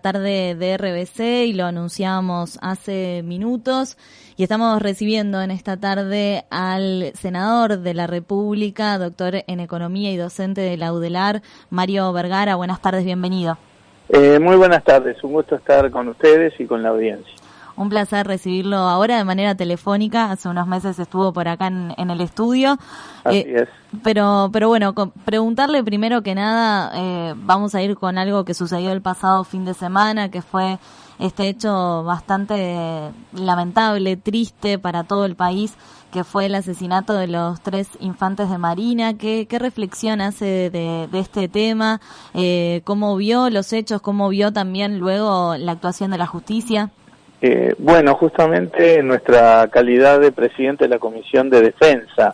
tarde de RBC y lo anunciábamos hace minutos y estamos recibiendo en esta tarde al senador de la República, doctor en Economía y docente de la UDELAR, Mario Vergara. Buenas tardes, bienvenido. Muy buenas tardes, un gusto estar con ustedes y con la audiencia. Un placer recibirlo ahora de manera telefónica. Hace unos meses estuvo por acá en el estudio. Así es. Pero bueno, preguntarle primero que nada, vamos a ir con algo que sucedió el pasado fin de semana, que fue este hecho bastante lamentable, triste para todo el país, que fue el asesinato de los 3 infantes de Marina. ¿Qué reflexión hace de este tema? ¿Cómo vio los hechos? ¿Cómo vio también luego la actuación de la justicia? Bueno, justamente en nuestra calidad de presidente de la Comisión de Defensa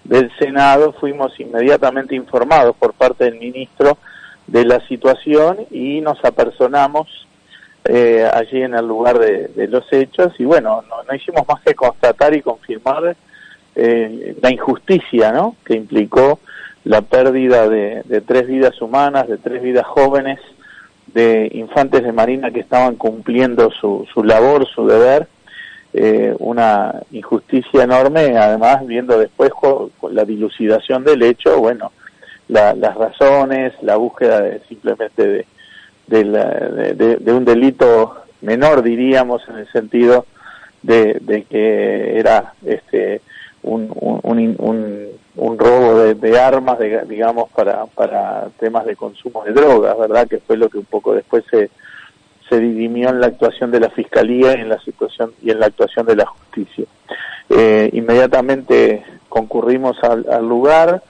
del Senado fuimos inmediatamente informados por parte del ministro de la situación y nos apersonamos allí en el lugar de los hechos y bueno, no hicimos más que constatar y confirmar la injusticia, ¿no?, que implicó la pérdida de 3 vidas humanas, de 3 vidas jóvenes, de infantes de Marina que estaban cumpliendo su labor, su deber, una injusticia enorme, además viendo después con la dilucidación del hecho, bueno, las razones, la búsqueda simplemente de un delito menor, diríamos, en el sentido de que era un robo de armas, digamos, para temas de consumo de drogas, ¿verdad? Que fue lo que un poco después se dirimió en la actuación de la Fiscalía y en la situación y en la actuación de la justicia. Inmediatamente concurrimos al lugar,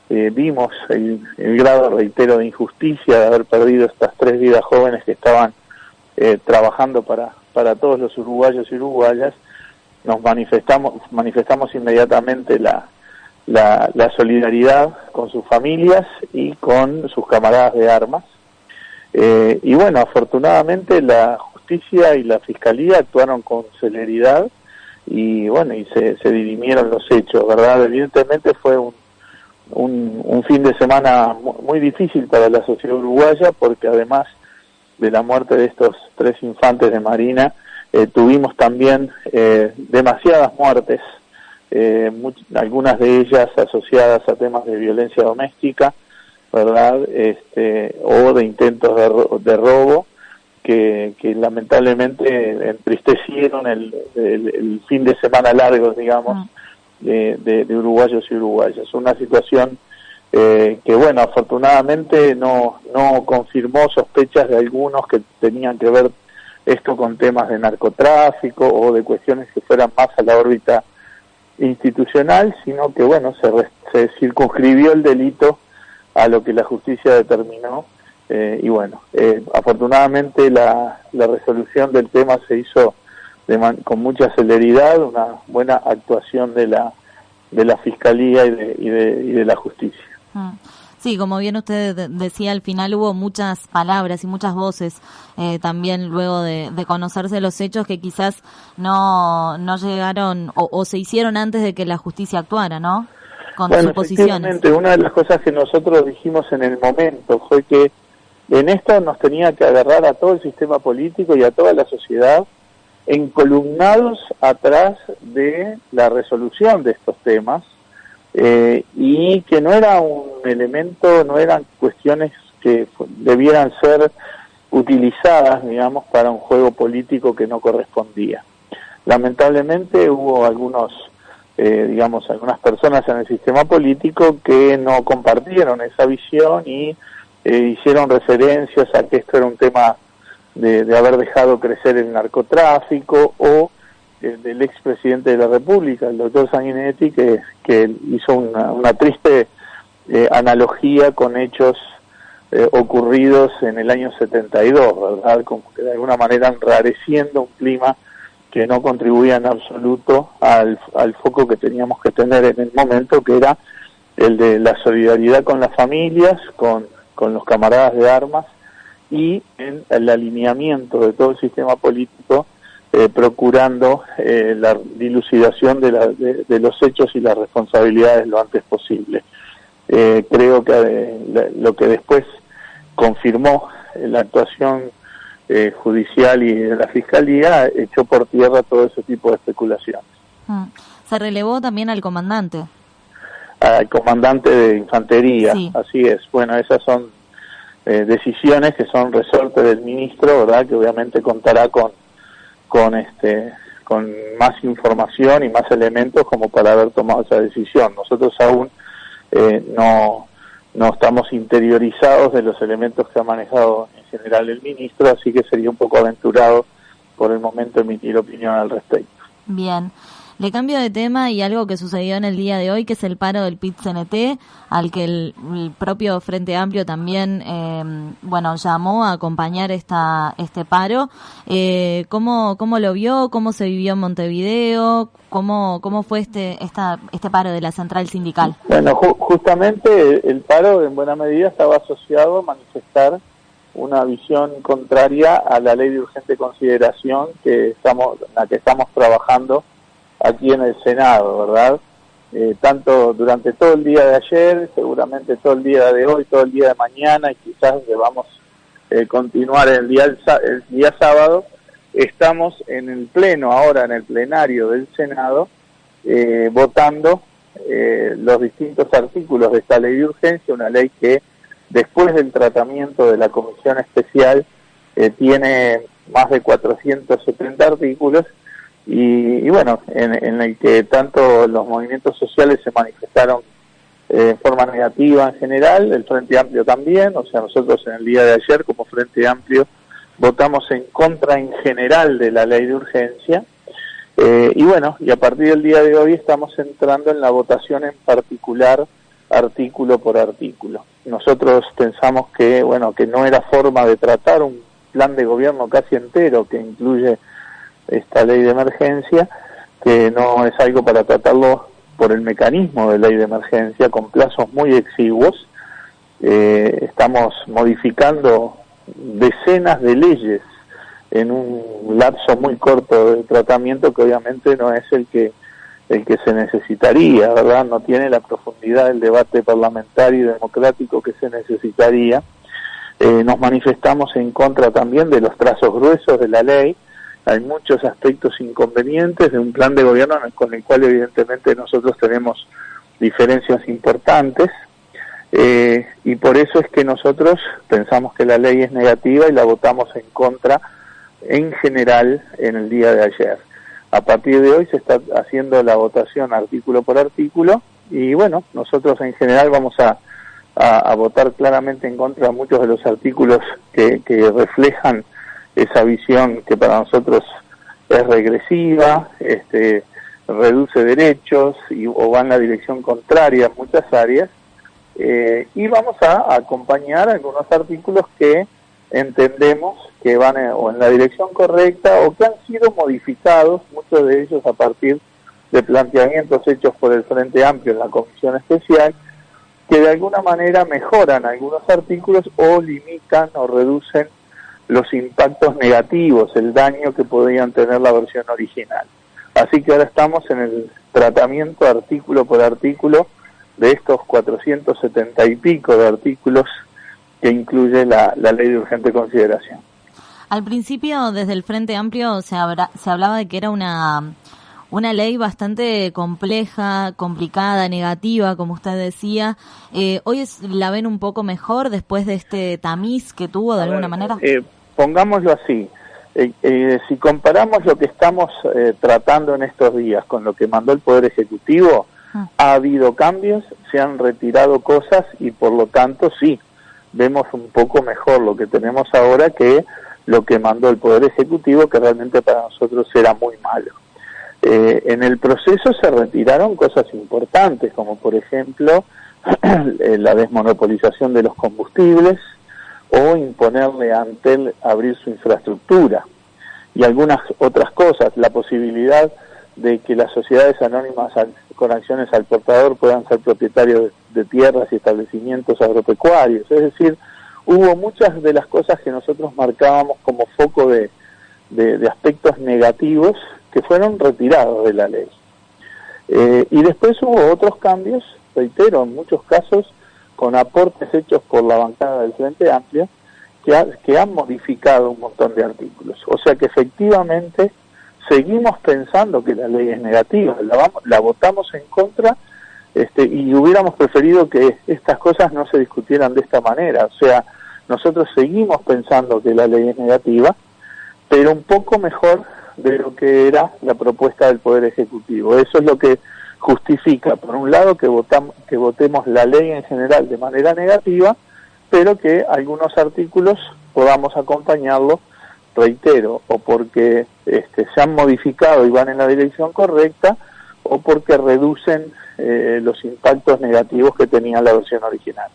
vimos el grado, reitero, de injusticia de haber perdido estas 3 vidas jóvenes que estaban trabajando para todos los uruguayos y uruguayas. Nos manifestamos inmediatamente la solidaridad con sus familias y con sus camaradas de armas. Y bueno, afortunadamente la justicia y la fiscalía actuaron con celeridad y bueno, y se dirimieron los hechos, ¿verdad? Evidentemente fue un fin de semana muy difícil para la sociedad uruguaya porque además de la muerte de estos 3 infantes de Marina, tuvimos también demasiadas muertes, algunas de ellas asociadas a temas de violencia doméstica, ¿verdad? O de intentos de robo que lamentablemente entristecieron el fin de semana largo, digamos, de uruguayos y uruguayas. Una situación que, bueno, afortunadamente no confirmó sospechas de algunos que tenían que ver esto con temas de narcotráfico o de cuestiones que fueran más a la órbita institucional, sino que, bueno, se circunscribió el delito a lo que la justicia determinó y, bueno, afortunadamente la resolución del tema se hizo con mucha celeridad, una buena actuación de la Fiscalía y de la justicia. Sí, como bien usted decía, al final hubo muchas palabras y muchas voces también luego de conocerse los hechos que quizás no llegaron o se hicieron antes de que la justicia actuara, ¿no? Con suposiciones. Efectivamente, una de las cosas que nosotros dijimos en el momento fue que en esto nos tenía que agarrar a todo el sistema político y a toda la sociedad encolumnados atrás de la resolución de estos temas, y que no era un elemento, no eran cuestiones que debieran ser utilizadas, digamos, para un juego político que no correspondía. Lamentablemente hubo algunas personas en el sistema político que no compartieron esa visión y hicieron referencias a que esto era un tema de haber dejado crecer el narcotráfico o del expresidente de la República, el doctor Sanguinetti, que hizo una triste analogía con hechos ocurridos en el año 72, ¿verdad? Como que de alguna manera enrareciendo un clima que no contribuía en absoluto al foco que teníamos que tener en el momento, que era el de la solidaridad con las familias, con los camaradas de armas y en el alineamiento de todo el sistema político, procurando la dilucidación de los hechos y las responsabilidades lo antes posible. Creo que lo que después confirmó la actuación judicial y de la Fiscalía echó por tierra todo ese tipo de especulaciones. Se relevó también al comandante. Al comandante de infantería, sí. Así es. Bueno, esas son decisiones que son resorte del ministro, ¿verdad? Que obviamente contará con más información y más elementos como para haber tomado esa decisión. Nosotros aún no estamos interiorizados de los elementos que ha manejado en general el ministro, así que sería un poco aventurado por el momento emitir opinión al respecto. Bien. Le cambio de tema y algo que sucedió en el día de hoy, que es el paro del PIT-CNT, al que el propio Frente Amplio también, llamó a acompañar este paro. ¿Cómo lo vio? ¿Cómo se vivió en Montevideo? ¿Cómo fue este paro de la central sindical? Bueno, justamente el paro en buena medida estaba asociado a manifestar una visión contraria a la ley de urgente consideración en la que estamos trabajando aquí en el Senado, ¿verdad? Tanto durante todo el día de ayer, seguramente todo el día de hoy, todo el día de mañana y quizás debamos continuar el día sábado, estamos en el pleno, ahora en el plenario del Senado, votando los distintos artículos de esta ley de urgencia, una ley que después del tratamiento de la Comisión Especial tiene más de 470 artículos, y bueno, en el que tanto los movimientos sociales se manifestaron en forma negativa en general, el Frente Amplio también, o sea, nosotros en el día de ayer como Frente Amplio votamos en contra en general de la ley de urgencia, y a partir del día de hoy estamos entrando en la votación en particular, artículo por artículo. Nosotros pensamos que no era forma de tratar un plan de gobierno casi entero que incluye esta ley de emergencia, que no es algo para tratarlo por el mecanismo de ley de emergencia, con plazos muy exiguos. Estamos modificando decenas de leyes en un lapso muy corto de tratamiento que obviamente no es el que se necesitaría, ¿verdad? No tiene la profundidad del debate parlamentario y democrático que se necesitaría. Nos manifestamos en contra también de los trazos gruesos de la ley. Hay muchos aspectos inconvenientes de un plan de gobierno con el cual evidentemente nosotros tenemos diferencias importantes, y por eso es que nosotros pensamos que la ley es negativa y la votamos en contra en general en el día de ayer. A partir de hoy se está haciendo la votación artículo por artículo y nosotros en general vamos a votar claramente en contra de muchos de los artículos que reflejan esa visión que para nosotros es regresiva, reduce derechos o va en la dirección contraria en muchas áreas, y vamos a acompañar algunos artículos que entendemos que van o en la dirección correcta o que han sido modificados, muchos de ellos a partir de planteamientos hechos por el Frente Amplio en la Comisión Especial, que de alguna manera mejoran algunos artículos o limitan o reducen los impactos negativos, el daño que podían tener la versión original. Así que ahora estamos en el tratamiento artículo por artículo de estos 470 y pico de artículos que incluye la ley de urgente consideración. Al principio, desde el Frente Amplio, se hablaba de que era una ley bastante compleja, complicada, negativa, como usted decía. ¿Hoy la ven un poco mejor después de este tamiz que tuvo de alguna manera? Pongámoslo así, si comparamos lo que estamos tratando en estos días con lo que mandó el Poder Ejecutivo, ha habido cambios, se han retirado cosas y por lo tanto sí, vemos un poco mejor lo que tenemos ahora que lo que mandó el Poder Ejecutivo, que realmente para nosotros era muy malo. En el proceso se retiraron cosas importantes, como por ejemplo la desmonopolización de los combustibles o imponerle a Antel abrir su infraestructura y algunas otras cosas, la posibilidad de que las sociedades anónimas con acciones al portador puedan ser propietarios de tierras y establecimientos agropecuarios. Es decir, hubo muchas de las cosas que nosotros marcábamos como foco de aspectos negativos que fueron retirados de la ley. Y después hubo otros cambios, reitero, en muchos casos con aportes hechos por la bancada del Frente Amplio, que han modificado un montón de artículos. O sea que efectivamente seguimos pensando que la ley es negativa, la votamos en contra, y hubiéramos preferido que estas cosas no se discutieran de esta manera. O sea, nosotros seguimos pensando que la ley es negativa, pero un poco mejor de lo que era la propuesta del Poder Ejecutivo. Eso es lo que justifica, por un lado, que votemos la ley en general de manera negativa, pero que algunos artículos podamos acompañarlo, reitero, o porque se han modificado y van en la dirección correcta, o porque reducen los impactos negativos que tenía la versión original.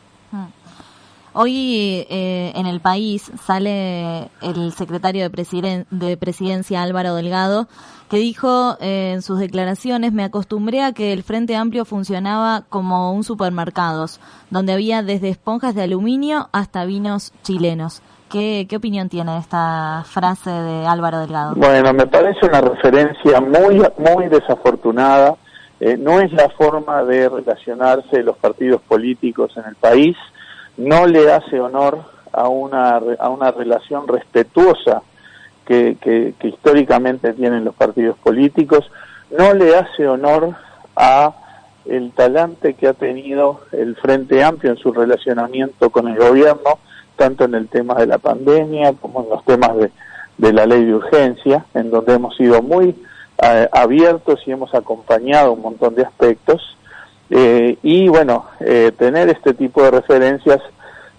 Hoy en el país sale el secretario de Presidencia, Álvaro Delgado, que dijo en sus declaraciones: me acostumbré a que el Frente Amplio funcionaba como un supermercados, donde había desde esponjas de aluminio hasta vinos chilenos. ¿Qué opinión tiene esta frase de Álvaro Delgado? Bueno, me parece una referencia muy desafortunada. No es la forma de relacionarse los partidos políticos en el país. No le hace honor a una relación respetuosa que históricamente tienen los partidos políticos. No le hace honor a el talante que ha tenido el Frente Amplio en su relacionamiento con el gobierno, tanto en el tema de la pandemia como en los temas de la ley de urgencia, en donde hemos sido muy abiertos y hemos acompañado un montón de aspectos. Y bueno, tener este tipo de referencias,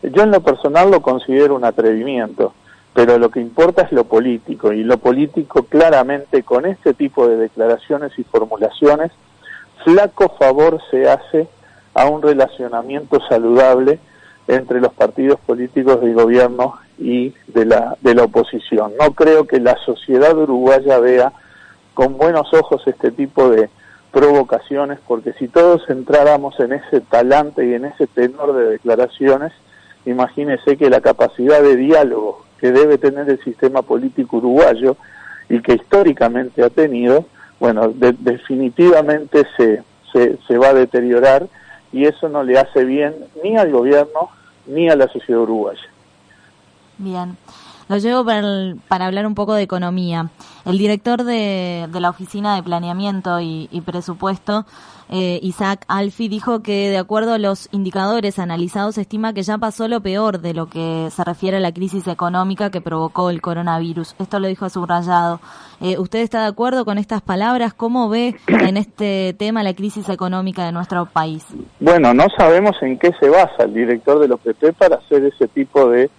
yo en lo personal lo considero un atrevimiento, pero lo que importa es lo político, y lo político claramente con este tipo de declaraciones y formulaciones, flaco favor se hace a un relacionamiento saludable entre los partidos políticos del gobierno y de la oposición. No creo que la sociedad uruguaya vea con buenos ojos este tipo de provocaciones, porque si todos entráramos en ese talante y en ese tenor de declaraciones, imagínese que la capacidad de diálogo que debe tener el sistema político uruguayo y que históricamente ha tenido, bueno, definitivamente se va a deteriorar, y eso no le hace bien ni al gobierno ni a la sociedad uruguaya. Bien. Lo llevo para hablar un poco de economía. El director de la Oficina de Planeamiento y Presupuesto, Isaac Alfi, dijo que de acuerdo a los indicadores analizados se estima que ya pasó lo peor de lo que se refiere a la crisis económica que provocó el coronavirus. Esto lo dijo subrayado. ¿Usted está de acuerdo con estas palabras? ¿Cómo ve en este tema la crisis económica de nuestro país? Bueno, no sabemos en qué se basa el director del OPP para hacer ese tipo de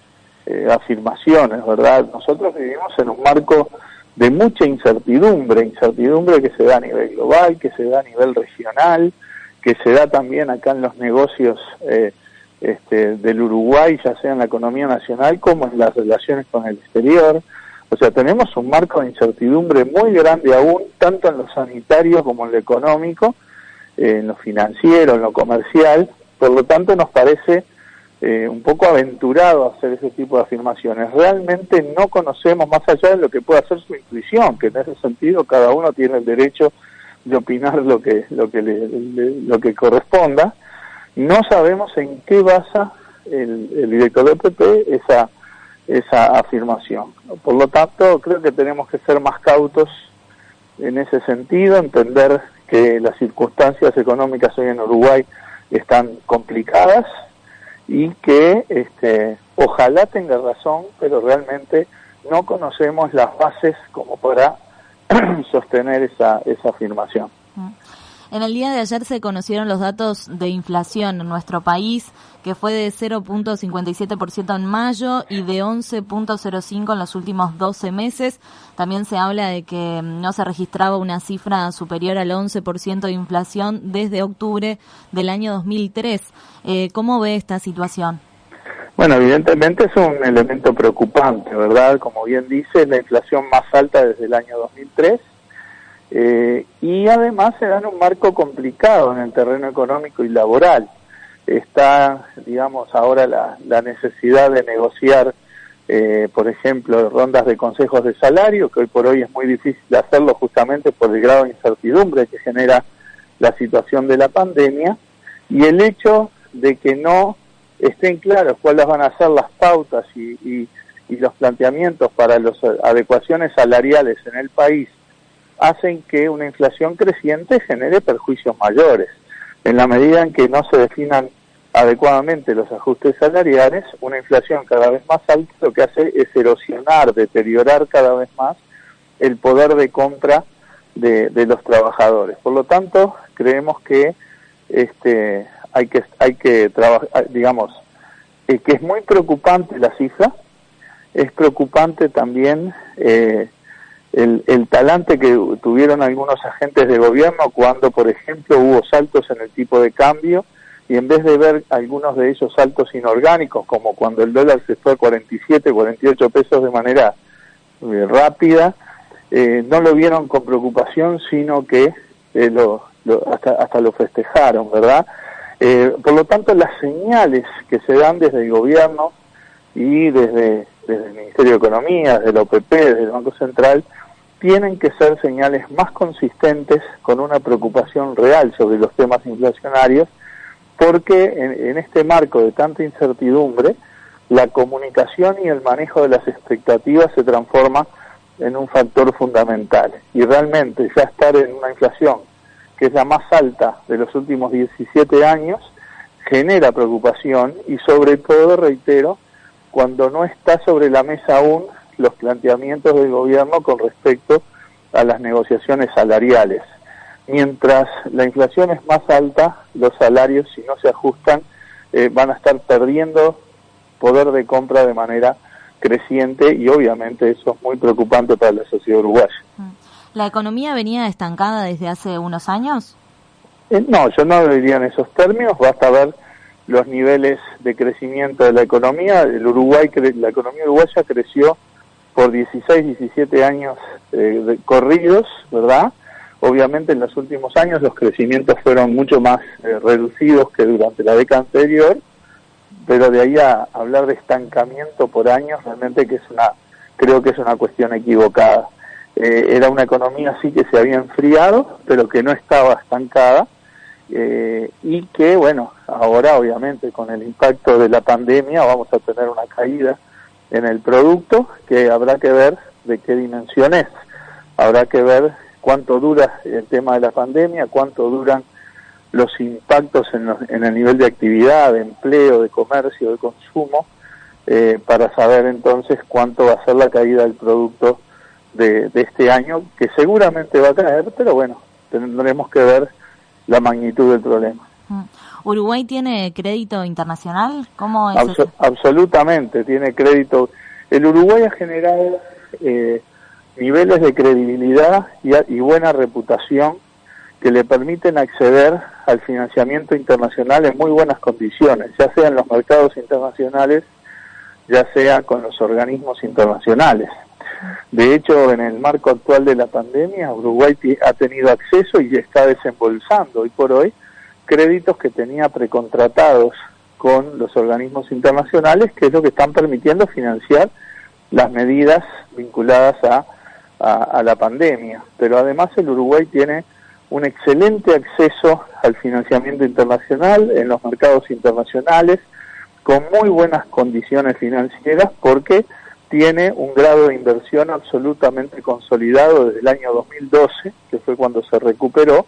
afirmaciones, ¿verdad? Nosotros vivimos en un marco de mucha incertidumbre que se da a nivel global, que se da a nivel regional, que se da también acá en los negocios del Uruguay, ya sea en la economía nacional como en las relaciones con el exterior. O sea, tenemos un marco de incertidumbre muy grande aún, tanto en lo sanitario como en lo económico, en lo financiero, en lo comercial. Por lo tanto, nos parece un poco aventurado hacer ese tipo de afirmaciones. Realmente no conocemos, más allá de lo que pueda ser su intuición, que en ese sentido cada uno tiene el derecho de opinar lo que corresponda. No sabemos en qué basa el director del PP esa afirmación. Por lo tanto, creo que tenemos que ser más cautos en ese sentido, entender que las circunstancias económicas hoy en Uruguay están complicadas, y que ojalá tenga razón, pero realmente no conocemos las bases como para sostener esa afirmación. En el día de ayer se conocieron los datos de inflación en nuestro país, que fue de 0.57% en mayo y de 11.05% en los últimos 12 meses. También se habla de que no se registraba una cifra superior al 11% de inflación desde octubre del año 2003. ¿Cómo ve esta situación? Bueno, evidentemente es un elemento preocupante, ¿verdad? Como bien dice, la inflación más alta desde el año 2003. Y además se da en un marco complicado en el terreno económico y laboral. Está, digamos, ahora la necesidad de negociar, por ejemplo, rondas de consejos de salario, que hoy por hoy es muy difícil hacerlo justamente por el grado de incertidumbre que genera la situación de la pandemia, y el hecho de que no estén claros cuáles van a ser las pautas y los planteamientos para las adecuaciones salariales en el país, hacen que una inflación creciente genere perjuicios mayores. En la medida en que no se definan adecuadamente los ajustes salariales, una inflación cada vez más alta lo que hace es erosionar, deteriorar cada vez más el poder de compra de los trabajadores. Por lo tanto, creemos que hay que trabajar, digamos, que es muy preocupante la cifra, es preocupante también el talante que tuvieron algunos agentes de gobierno cuando, por ejemplo, hubo saltos en el tipo de cambio, y en vez de ver algunos de esos saltos inorgánicos, como cuando el dólar se fue a 47, 48 pesos de manera rápida, no lo vieron con preocupación, sino que hasta lo festejaron, ¿verdad? Por lo tanto, las señales que se dan desde el gobierno y desde el Ministerio de Economía, desde la OPP, desde el Banco Central, tienen que ser señales más consistentes con una preocupación real sobre los temas inflacionarios, porque en este marco de tanta incertidumbre, la comunicación y el manejo de las expectativas se transforma en un factor fundamental. Y realmente ya estar en una inflación que es la más alta de los últimos 17 años, genera preocupación y sobre todo, reitero, cuando no está sobre la mesa aún los planteamientos del gobierno con respecto a las negociaciones salariales. Mientras la inflación es más alta, los salarios, si no se ajustan, van a estar perdiendo poder de compra de manera creciente, y obviamente eso es muy preocupante para la sociedad uruguaya. ¿La economía venía estancada desde hace unos años? No, yo no lo diría en esos términos. Basta ver los niveles de crecimiento de la economía. La economía uruguaya creció por 16, 17 años corridos, ¿verdad? Obviamente en los últimos años los crecimientos fueron mucho más reducidos que durante la década anterior, pero de ahí a hablar de estancamiento por años, realmente creo que es una cuestión equivocada. Era una economía sí que se había enfriado, pero que no estaba estancada, y que, bueno, ahora obviamente con el impacto de la pandemia vamos a tener una caída en el producto que habrá que ver de qué dimensión es. Habrá que ver cuánto dura el tema de la pandemia, cuánto duran los impactos en el nivel de actividad, de empleo, de comercio, de consumo, para saber entonces cuánto va a ser la caída del producto de este año, que seguramente va a caer, pero bueno, tendremos que ver la magnitud del problema. ¿Uruguay tiene crédito internacional? ¿Cómo es eso? Absolutamente, tiene crédito. El Uruguay ha generado niveles de credibilidad y buena reputación que le permiten acceder al financiamiento internacional en muy buenas condiciones, ya sea en los mercados internacionales, ya sea con los organismos internacionales. De hecho, en el marco actual de la pandemia, Uruguay ha tenido acceso y está desembolsando hoy por hoy créditos que tenía precontratados con los organismos internacionales, que es lo que están permitiendo financiar las medidas vinculadas a la pandemia. Pero además el Uruguay tiene un excelente acceso al financiamiento internacional en los mercados internacionales, con muy buenas condiciones financieras, porque tiene un grado de inversión absolutamente consolidado desde el año 2012, que fue cuando se recuperó,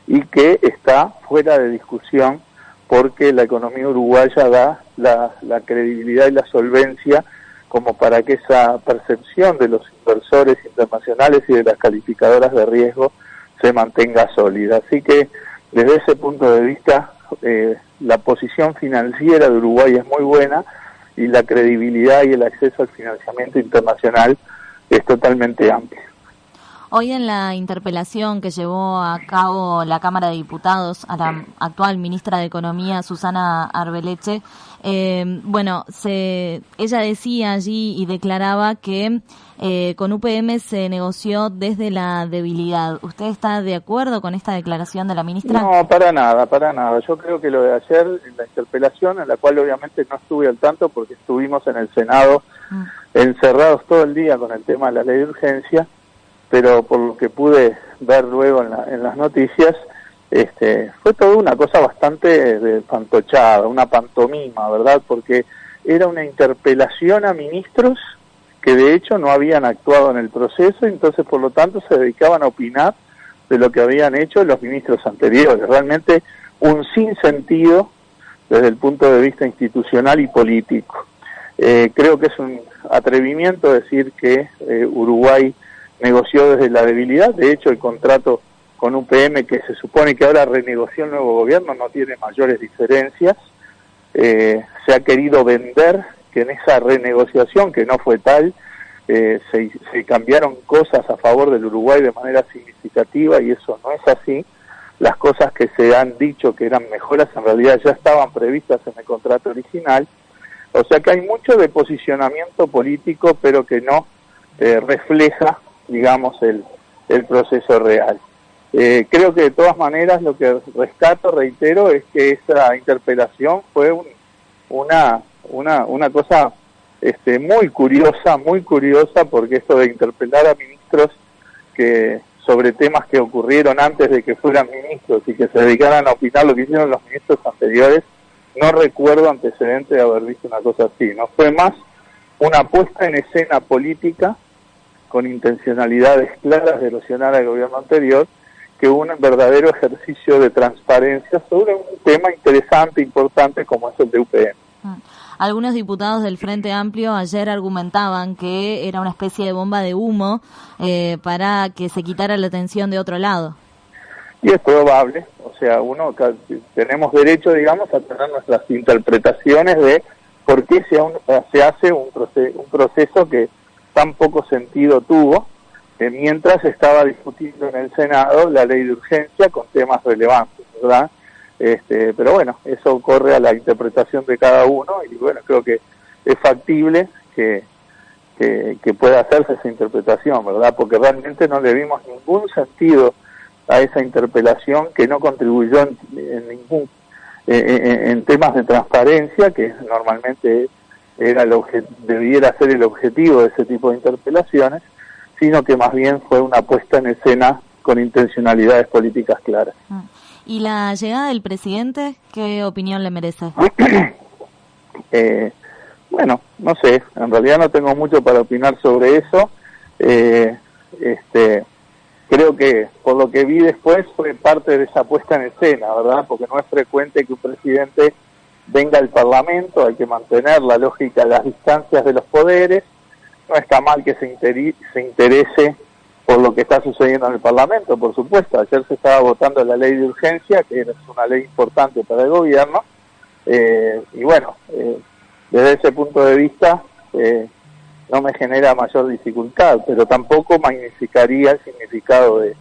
y que está fuera de discusión porque la economía uruguaya da la credibilidad y la solvencia como para que esa percepción de los inversores internacionales y de las calificadoras de riesgo se mantenga sólida. Así que desde ese punto de vista la posición financiera de Uruguay es muy buena, y la credibilidad y el acceso al financiamiento internacional es totalmente amplia. Hoy en la interpelación que llevó a cabo la Cámara de Diputados a la actual ministra de Economía, Susana Arbeleche, ella decía allí y declaraba que con UPM se negoció desde la debilidad. ¿Usted está de acuerdo con esta declaración de la ministra? No, para nada. Yo creo que lo de ayer, en la interpelación, en la cual obviamente no estuve al tanto porque estuvimos en el Senado encerrados todo el día con el tema de la ley de urgencia, pero por lo que pude ver luego en las noticias, Fue toda una cosa bastante fantochada, una pantomima, ¿verdad? Porque era una interpelación a ministros que de hecho no habían actuado en el proceso, entonces por lo tanto se dedicaban a opinar de lo que habían hecho los ministros anteriores. Realmente un sinsentido desde el punto de vista institucional y político. Creo que es un atrevimiento decir que Uruguay negoció desde la debilidad. De hecho, el contrato con UPM, que se supone que ahora renegoció el nuevo gobierno, no tiene mayores diferencias. Se ha querido vender que en esa renegociación, que no fue tal, se cambiaron cosas a favor del Uruguay de manera significativa, y eso no es así. Las cosas que se han dicho que eran mejoras en realidad ya estaban previstas en el contrato original. O sea que hay mucho de posicionamiento político, pero que no refleja, digamos, el proceso real. Creo que de todas maneras lo que rescato, reitero, es que esa interpelación fue una cosa muy curiosa, porque esto de interpelar a ministros que sobre temas que ocurrieron antes de que fueran ministros y que se dedicaran a opinar lo que hicieron los ministros anteriores, no recuerdo antecedentes de haber visto una cosa así. No fue más una puesta en escena política con intencionalidades claras de erosionar al gobierno anterior, que un verdadero ejercicio de transparencia sobre un tema interesante, importante como es el de UPM. Algunos diputados del Frente Amplio ayer argumentaban que era una especie de bomba de humo para que se quitara la atención de otro lado. Y es probable, o sea, tenemos derecho, digamos, a tener nuestras interpretaciones de por qué se hace un proceso que tan poco sentido tuvo, mientras estaba discutiendo en el Senado la ley de urgencia con temas relevantes, ¿verdad? Pero bueno, eso corre a la interpretación de cada uno, y bueno, creo que es factible que pueda hacerse esa interpretación, ¿verdad? Porque realmente no le vimos ningún sentido a esa interpelación, que no contribuyó en temas de transparencia, que normalmente debiera ser el objetivo de ese tipo de interpelaciones, sino que más bien fue una puesta en escena con intencionalidades políticas claras. ¿Y la llegada del presidente, qué opinión le merece? Bueno, no sé, en realidad no tengo mucho para opinar sobre eso. Creo que por lo que vi después fue parte de esa puesta en escena, ¿verdad? Porque no es frecuente que un presidente venga al Parlamento, hay que mantener la lógica de las distancias de los poderes. No está mal que se interese por lo que está sucediendo en el Parlamento, por supuesto. Ayer se estaba votando la ley de urgencia, que es una ley importante para el gobierno, y bueno, desde ese punto de vista no me genera mayor dificultad, pero tampoco magnificaría el significado de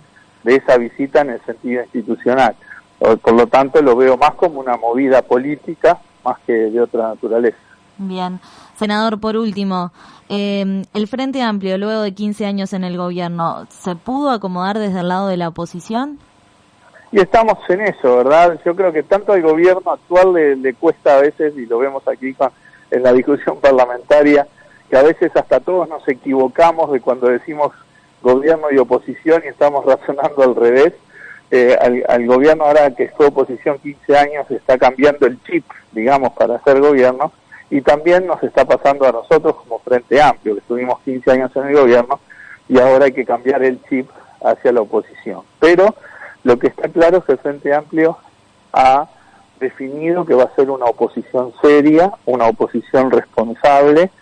esa visita en el sentido institucional. Por lo tanto, lo veo más como una movida política más que de otra naturaleza. Bien. Senador, por último, el Frente Amplio, luego de 15 años en el gobierno, ¿se pudo acomodar desde el lado de la oposición? Y estamos en eso, ¿verdad? Yo creo que tanto al gobierno actual le cuesta a veces, y lo vemos aquí en la discusión parlamentaria, que a veces hasta todos nos equivocamos de cuando decimos gobierno y oposición y estamos razonando al revés. Al gobierno, ahora que fue oposición 15 años, está cambiando el chip, digamos, para ser gobierno, y también nos está pasando a nosotros como Frente Amplio, que estuvimos 15 años en el gobierno y ahora hay que cambiar el chip hacia la oposición. Pero lo que está claro es que el Frente Amplio ha definido que va a ser una oposición seria, una oposición responsable,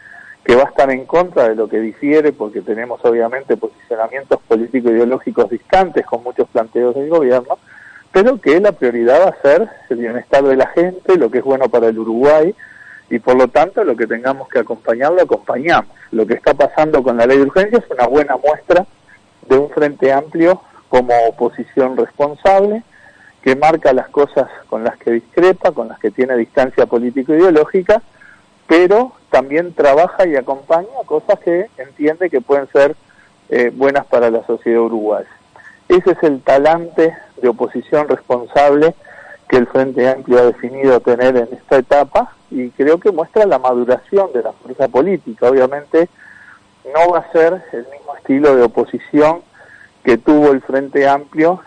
que va a estar en contra de lo que difiere, porque tenemos obviamente posicionamientos político-ideológicos distantes con muchos planteos del gobierno, pero que la prioridad va a ser el bienestar de la gente, lo que es bueno para el Uruguay, y por lo tanto lo que tengamos que acompañar, lo acompañamos. Lo que está pasando con la ley de urgencia es una buena muestra de un Frente Amplio como oposición responsable, que marca las cosas con las que discrepa, con las que tiene distancia político-ideológica, pero también trabaja y acompaña cosas que entiende que pueden ser buenas para la sociedad uruguaya. Ese es el talante de oposición responsable que el Frente Amplio ha definido tener en esta etapa, y creo que muestra la maduración de la fuerza política. Obviamente no va a ser el mismo estilo de oposición que tuvo el Frente Amplio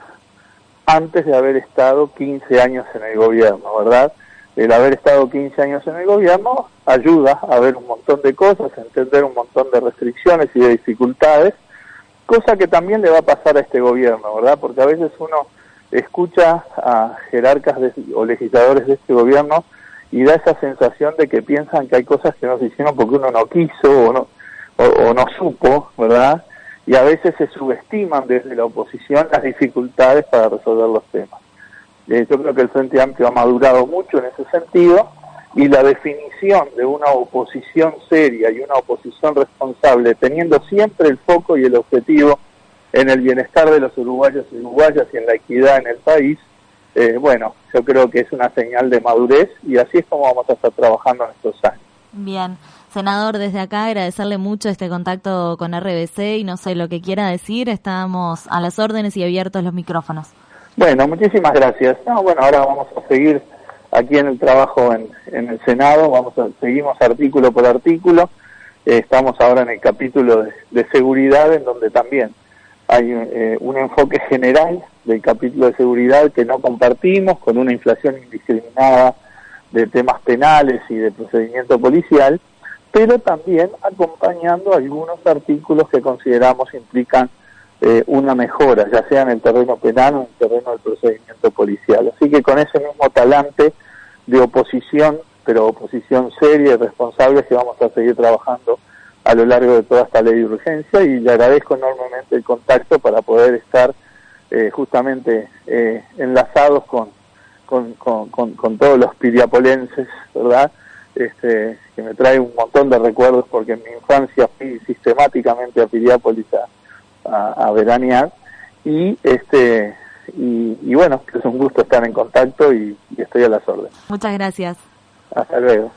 antes de haber estado 15 años en el gobierno, ¿verdad? El haber estado 15 años en el gobierno ayuda a ver un montón de cosas, a entender un montón de restricciones y de dificultades, cosa que también le va a pasar a este gobierno, ¿verdad? Porque a veces uno escucha a jerarcas o legisladores de este gobierno y da esa sensación de que piensan que hay cosas que no se hicieron porque uno no quiso o no supo, ¿verdad? Y a veces se subestiman desde la oposición las dificultades para resolver los temas. Yo creo que el Frente Amplio ha madurado mucho en ese sentido, y la definición de una oposición seria y una oposición responsable, teniendo siempre el foco y el objetivo en el bienestar de los uruguayos y uruguayas y en la equidad en el país, bueno, yo creo que es una señal de madurez, y así es como vamos a estar trabajando en estos años. Bien. Senador, desde acá agradecerle mucho este contacto con RBC y no sé lo que quiera decir, estamos a las órdenes y abiertos los micrófonos. Bueno, muchísimas gracias. Bueno, ahora vamos a seguir aquí en el trabajo en el Senado, seguimos artículo por artículo, estamos ahora en el capítulo de seguridad, en donde también hay un enfoque general del capítulo de seguridad que no compartimos, con una inflación indiscriminada de temas penales y de procedimiento policial, pero también acompañando algunos artículos que consideramos implican una mejora, ya sea en el terreno penal o en el terreno del procedimiento policial. Así que con ese mismo talante de oposición, pero oposición seria y responsable, que vamos a seguir trabajando a lo largo de toda esta ley de urgencia, y le agradezco enormemente el contacto para poder estar justamente enlazados con todos los piriapolenses, ¿verdad? Que me trae un montón de recuerdos, porque en mi infancia fui sistemáticamente a Piriápolis a veranear, y bueno, es un gusto estar en contacto y estoy a las órdenes. Muchas gracias. Hasta luego.